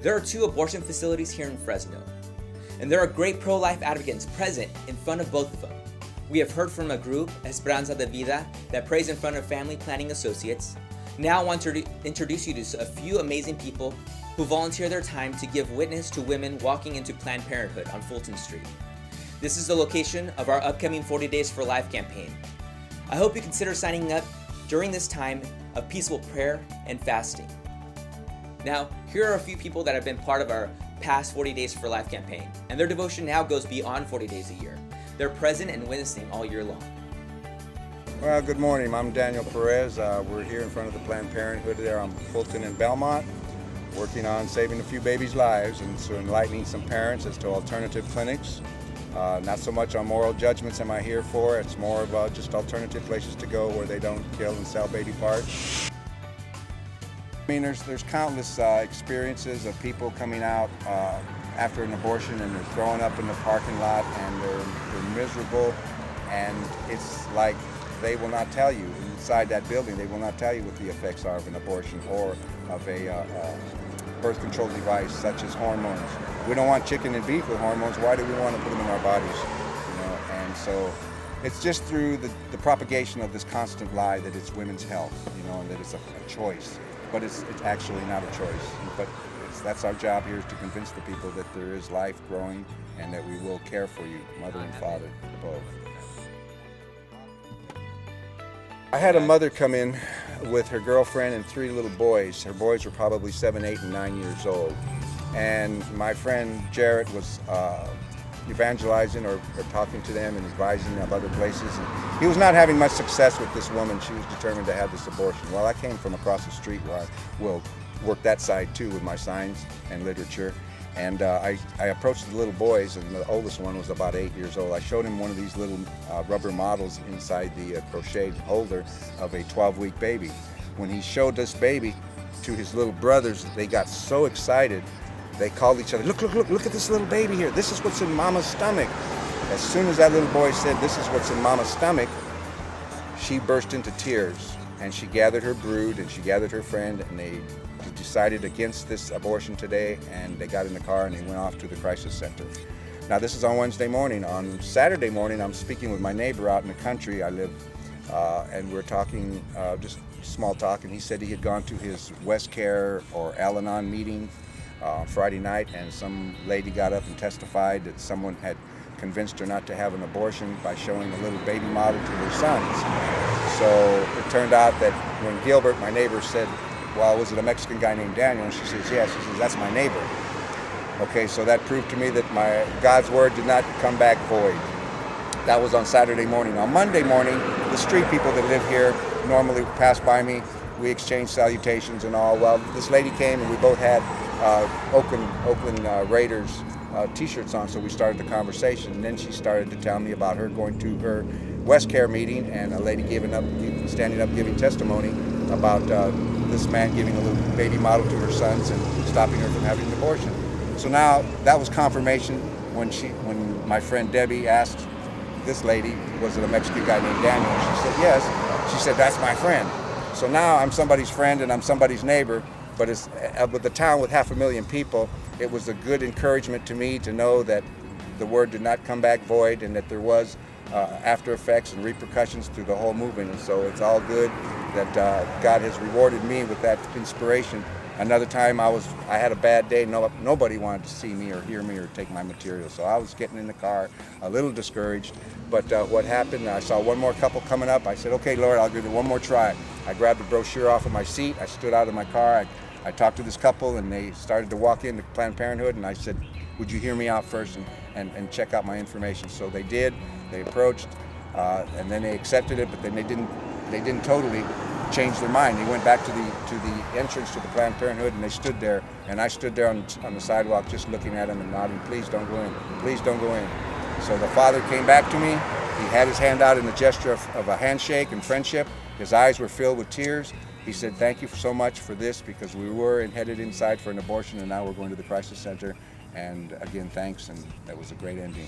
There are 2 abortion facilities here in Fresno, and there are great pro-life advocates present in front of both of them. We have heard from a group, Esperanza de Vida, that prays in front of Family Planning Associates. Now I want to introduce you to a few amazing people who volunteer their time to give witness to women walking into Planned Parenthood on Fulton Street. This is the location of our upcoming 40 Days for Life campaign. I hope you consider signing up during this time of peaceful prayer and fasting. Now, here are a few people that have been part of our past 40 Days for Life campaign, and their devotion now goes beyond 40 days a year. They're present and witnessing all year long. Well, good morning. I'm Daniel Perez. We're here in front of the Planned Parenthood there on Fulton and Belmont, working on saving a few babies' lives and so enlightening some parents as to alternative clinics. Not so much on moral judgments am I here for, it's more about just alternative places to go where they don't kill and sell baby parts. I mean, there's countless experiences of people coming out after an abortion and they're throwing up in the parking lot and they're miserable, and it's like they will not tell you inside that building, they will not tell you what the effects are of an abortion or of a birth control device such as hormones. We don't want chicken and beef with hormones. Why do we want to put them in our bodies? And so it's just through the propagation of this constant lie that it's women's health, and that it's a choice. But it's actually not a choice. But that's our job here, is to convince the people that there is life growing and that we will care for you, mother and father, both. I had a mother come in with her girlfriend and 3 little boys. Her boys were probably 7, 8, and 9 years old. And my friend Jarrett was evangelizing or talking to them and advising of other places. And he was not having much success with this woman. She was determined to have this abortion. Well, I came from across the street where I will work that side too with my signs and literature. And I approached the little boys, and the oldest one was about 8 years old. I showed him one of these little rubber models inside the crocheted holder of a 12-week baby. When he showed this baby to his little brothers, they got so excited. They called each other, look at this little baby here. This is what's in Mama's stomach. As soon as that little boy said, this is what's in Mama's stomach, she burst into tears. And she gathered her brood and she gathered her friend, and they decided against this abortion today, and they got in the car and they went off to the crisis center. Now, this is on Wednesday morning. On Saturday morning, I'm speaking with my neighbor out in the country. I live, and we're talking, just small talk, and he said he had gone to his West Care or Al-Anon meeting Friday night, and some lady got up and testified that someone had convinced her not to have an abortion by showing a little baby model to her sons. So it turned out that when Gilbert, my neighbor, said, well, was it a Mexican guy named Daniel? And she says, yes. She says, that's my neighbor. Okay, so that proved to me that God's word did not come back void. That was on Saturday morning. On Monday morning, the street people that live here normally pass by me. We exchange salutations and all. Well, this lady came and we both had Oakland Raiders t-shirts on, so we started the conversation. And then she started to tell me about her going to her West Care meeting and a lady standing up giving testimony about this man giving a little baby model to her sons and stopping her from having an abortion. So now that was confirmation when my friend Debbie asked this lady, was it a Mexican guy named Daniel? And she said yes. She said, that's my friend. So now I'm somebody's friend and I'm somebody's neighbor, but it's with the town with 500,000 people, it was a good encouragement to me to know that the word did not come back void and that there was after effects and repercussions through the whole movement. And so it's all good that God has rewarded me with that inspiration. Another time I had a bad day. Nobody wanted to see me or hear me or take my material. So I was getting in the car a little discouraged. But what happened, I saw one more couple coming up. I said, okay, Lord, I'll give it one more try. I grabbed the brochure off of my seat. I stood out of my car. I talked to this couple and they started to walk into Planned Parenthood, and I said, would you hear me out first and check out my information? So they did. They approached and then they accepted it, but then they didn't totally change their mind. They went back to the entrance to the Planned Parenthood and they stood there, and I stood there on the sidewalk just looking at them and nodding, please don't go in, please don't go in. So the father came back to me. He had his hand out in a gesture of a handshake and friendship. His eyes were filled with tears. He said, thank you so much for this, because we were headed inside for an abortion and now we're going to the crisis center. And again, thanks, and that was a great ending.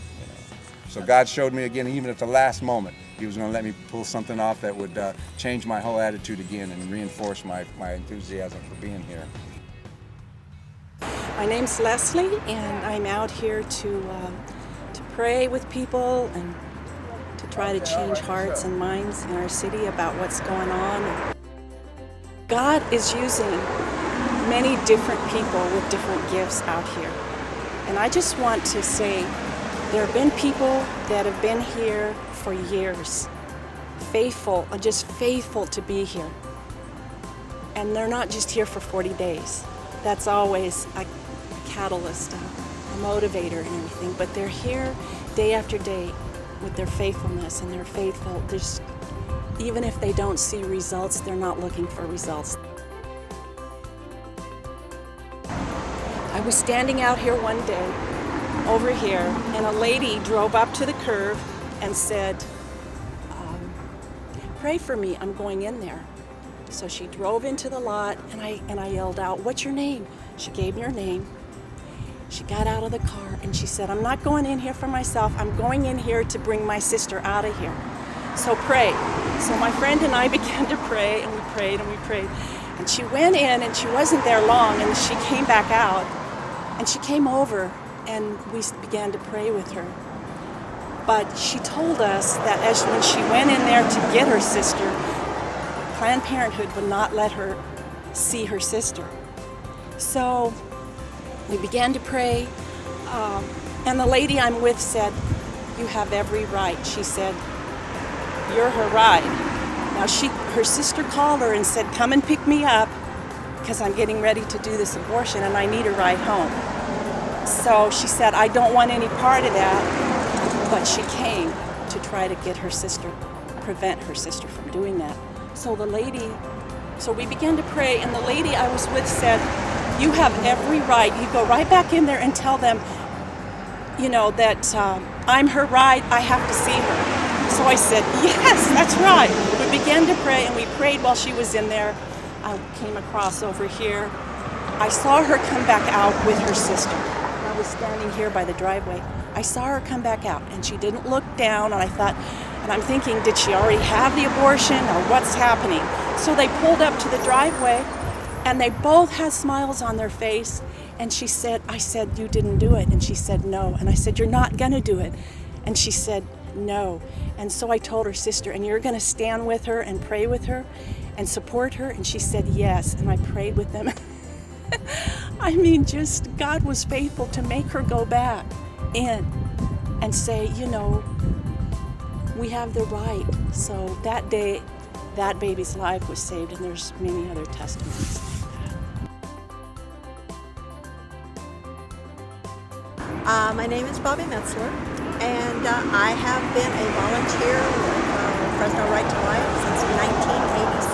So God showed me again, even at the last moment, He was going to let me pull something off that would change my whole attitude again and reinforce my enthusiasm for being here. My name's Leslie, and I'm out here to pray with people and to try to change hearts and minds in our city about what's going on. God is using many different people with different gifts out here. And I just want to say there have been people that have been here for years, faithful, just faithful to be here. And they're not just here for 40 days. That's always a catalyst, a motivator and everything, but they're here day after day with their faithfulness, and they're faithful. Even if they don't see results, they're not looking for results. I was standing out here one day, over here, and a lady drove up to the curve and said, pray for me, I'm going in there. So she drove into the lot, and I yelled out, what's your name? She gave me her name. She got out of the car and she said, I'm not going in here for myself, I'm going in here to bring my sister out of here. So pray. So my friend and I began to pray, and we prayed and we prayed. And she went in, and she wasn't there long, and she came back out, and she came over, and we began to pray with her. But she told us that when she went in there to get her sister, Planned Parenthood would not let her see her sister. So we began to pray, and the lady I'm with said, you have every right. She said, you're her ride. Now her sister called her and said, come and pick me up because I'm getting ready to do this abortion and I need a ride home. So she said, I don't want any part of that, but she came to try to get her sister, prevent her sister from doing that. So we began to pray, and the lady I was with said, you have every right. You go right back in there and tell them, that I'm her ride, I have to see her. So I said, yes, that's right. We began to pray, and we prayed while she was in there. I came across over here. I saw her come back out with her sister. I was standing here by the driveway. I saw her come back out, and she didn't look down, and I'm thinking, did she already have the abortion, or what's happening? So they pulled up to the driveway, and they both had smiles on their face, and I said, you didn't do it, and she said, no, and I said, you're not gonna do it, and she said, no. And so I told her sister, and you're gonna stand with her and pray with her and support her, and she said yes, and I prayed with them. I mean, just God was faithful to make her go back in and say, we have the right. So that day, that baby's life was saved, and there's many other testimonies like that. My name is Bobby Metzler, and I have been a volunteer with Fresno Right to Life since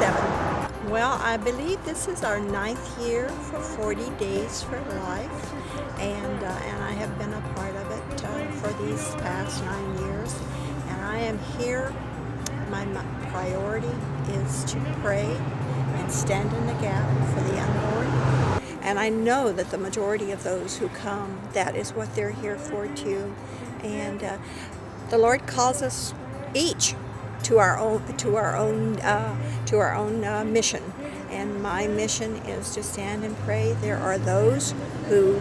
1987. Well, I believe this is our 9th year for 40 Days for Life, and I have been a part of it for these past 9 years. And I am here. My priority is to pray and stand in the gap for the unborn. And I know that the majority of those who come, that is what they're here for too. And the Lord calls us each to our own mission. And my mission is to stand and pray. There are those who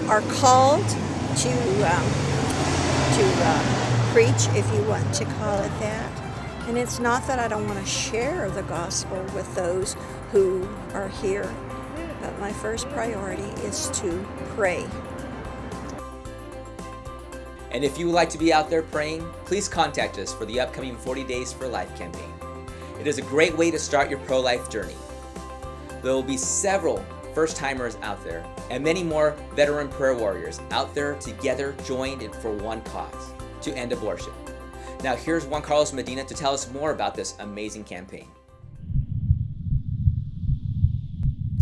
are called to preach, if you want to call it that. And it's not that I don't want to share the gospel with those who are here, but my first priority is to pray. And if you would like to be out there praying, please contact us for the upcoming 40 Days for Life campaign. It is a great way to start your pro-life journey. There will be several first-timers out there and many more veteran prayer warriors out there together joined for one cause, to end abortion. Now here's Juan Carlos Medina to tell us more about this amazing campaign.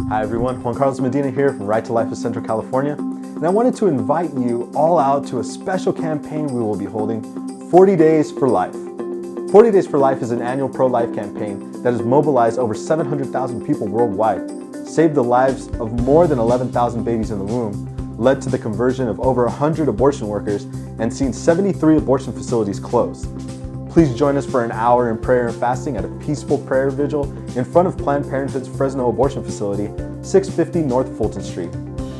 Hi everyone, Juan Carlos Medina here from Right to Life of Central California, and I wanted to invite you all out to a special campaign we will be holding, 40 Days for Life. 40 Days for Life is an annual pro-life campaign that has mobilized over 700,000 people worldwide, saved the lives of more than 11,000 babies in the womb, led to the conversion of over 100 abortion workers, and seen 73 abortion facilities close. Please join us for an hour in prayer and fasting at a peaceful prayer vigil in front of Planned Parenthood's Fresno abortion facility, 650 North Fulton Street.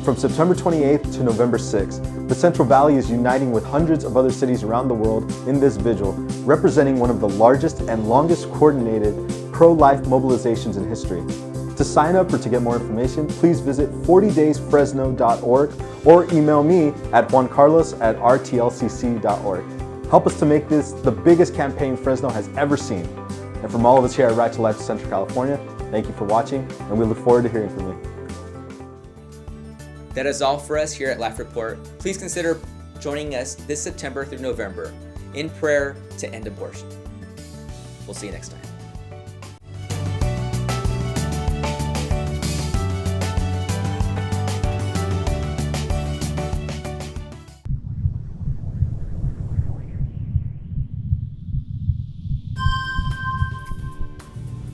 From September 28th to November 6th, the Central Valley is uniting with hundreds of other cities around the world in this vigil, representing one of the largest and longest coordinated pro-life mobilizations in history. To sign up or to get more information, please visit 40daysfresno.org or email me at juancarlos@rtlcc.org. Help us to make this the biggest campaign Fresno has ever seen. And from all of us here at Right to Life Central California, thank you for watching, and we look forward to hearing from you. That is all for us here at Life Report. Please consider joining us this September through November in prayer to end abortion. We'll see you next time.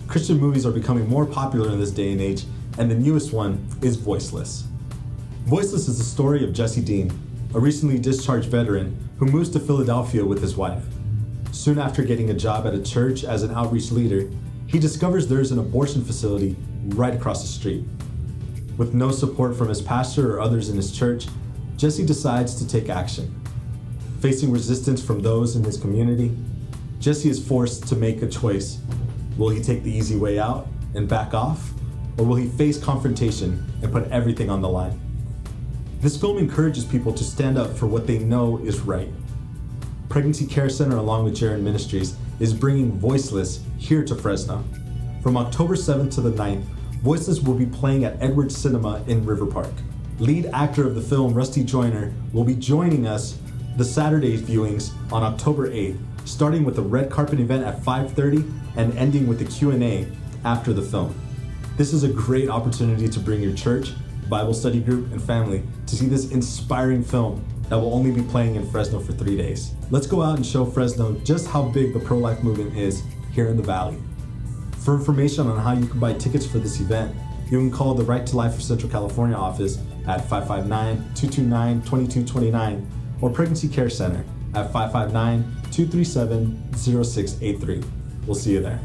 Christian movies are becoming more popular in this day and age, and the newest one is Voiceless. Voiceless is the story of Jesse Dean, a recently discharged veteran who moves to Philadelphia with his wife. Soon after getting a job at a church as an outreach leader, he discovers there's an abortion facility right across the street. With no support from his pastor or others in his church, Jesse decides to take action. Facing resistance from those in his community, Jesse is forced to make a choice. Will he take the easy way out and back off? Or will he face confrontation and put everything on the line? This film encourages people to stand up for what they know is right. Pregnancy Care Center, along with Jaron Ministries, is bringing Voiceless here to Fresno. From October 7th to the 9th, Voiceless will be playing at Edwards Cinema in River Park. Lead actor of the film, Rusty Joyner, will be joining us the Saturday viewings on October 8th, starting with a red carpet event at 5:30 and ending with a Q&A after the film. This is a great opportunity to bring your church, Bible study group, and family to see this inspiring film that will only be playing in Fresno for 3 days. Let's go out and show Fresno just how big the pro-life movement is here in the Valley. For information on how you can buy tickets for this event, you can call the Right to Life of Central California office at 559-229-2229 or Pregnancy Care Center at 559-237-0683. We'll see you there.